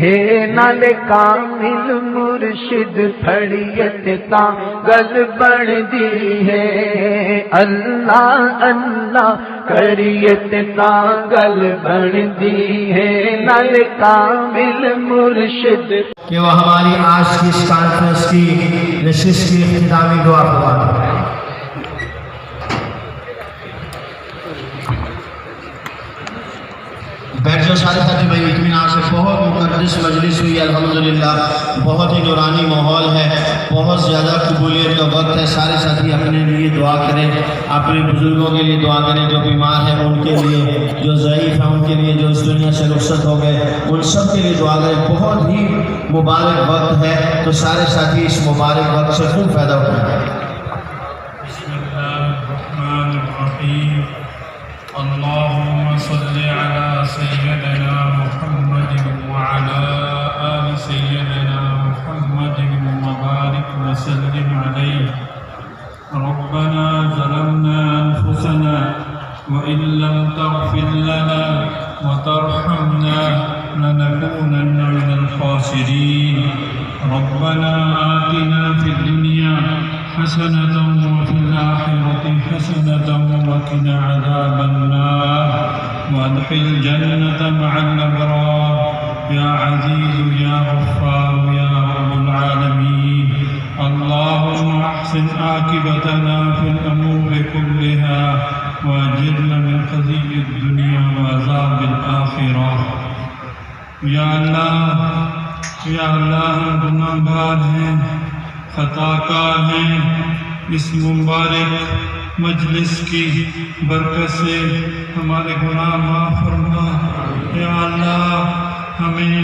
ہے نال کامل مرشد پھڑیت تا گل بن دی ہے اللہ اللہ کریت تا گل بن دی ہے نال کامل مرشد کہ وہ ہماری آج کی اس کانفرنس کی نشست کی اختتامی دعا فرمائے۔ بیٹھ جاؤ سارے ساتھی بھائی اطمینان سے۔ بہت مقدس مجلس ہوئی الحمدللہ، بہت ہی نورانی ماحول ہے، بہت زیادہ قبولیت کا وقت ہے۔ سارے ساتھی اپنے لیے دعا کریں، اپنے بزرگوں کے لیے دعا کریں، جو بیمار ہیں ان کے لیے، جو ضعیف ہیں ان کے لیے، جو اس دنیا سے رخصت ہو گئے ان سب کے لیے دعا کریں۔ بہت ہی مبارک وقت ہے، تو سارے ساتھی اس مبارک وقت سے خوب فائدہ اٹھائیں۔ بسم اللہ الرحمن الرحیم، اللہم صل علی سیدنا محمد وعلی آل سیدنا محمد وبارک وسلم علیہ۔ ربنا ظلمنا انفسنا وإن لم تغفر لنا وترحمنا لنكونن من الخاسرين۔ ربنا آتنا في الدنيا حسنة وفي الآخرة حسنة وقنا عذاب النار وادخل جنة مع الأبرار يا عزيز يا غفار يا رب العالمين۔ اللهم أحسن عاقبتنا في الأمور كلها وأجرنا من خزي الدنيا وعذاب الآخرة۔ یا اللہ ہم گناہ گار ہیں، خطا کار ہیں، اس مبارک مجلس کی برکت سے ہمارے گناہ معاف فرما۔ یا اللہ ہمیں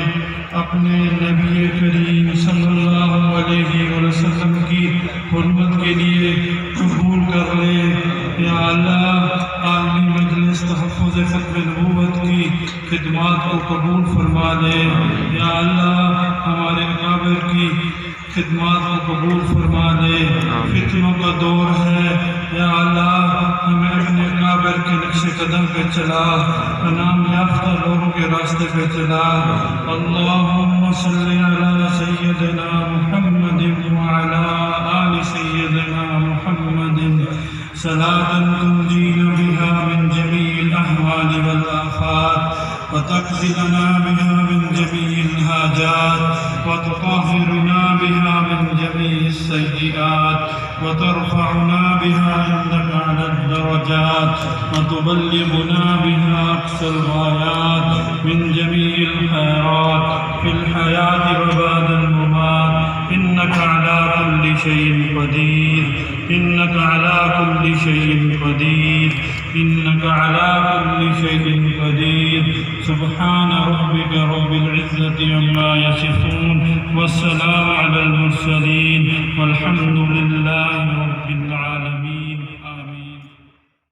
اپنے نبی کریم صلی اللہ علیہ وسلم کی حرمت کے لیے قبول کر لے۔ یا اللہ عالمی مجلس تحفظ ختم نبوت کی خدمات کو قبول فرما لے۔ یا اللہ ہمارے اکابر کی خدمات کو قبول فرما لے۔ فتنوں کا دور ہے، یا اللہ ہمیں اپنے اکابر کے نقش قدم پہ چلا، انعام یافتہ لوگوں کے راستے پہ چلا۔ اللہم صلی علی سیدنا محمد وعلی آل سیدنا محمد صلاة تنجینا بها من جمیع الاحوال والآفات وتقضي لنا بها من جميع الحاجات وتطهرنا بها من جميع السيئات وترفعنا بها عندك على الدرجات وتبلغنا بها أقصى الغايات من جميع الخيرات في الحياة وبعد الممات، إنك على كل شيء قدير، إنك على كل شيء قدير، إنك على كل شيء قدير۔ سبحان ربك رب العزة عما يصفون والسلام على المرسلين والحمد لله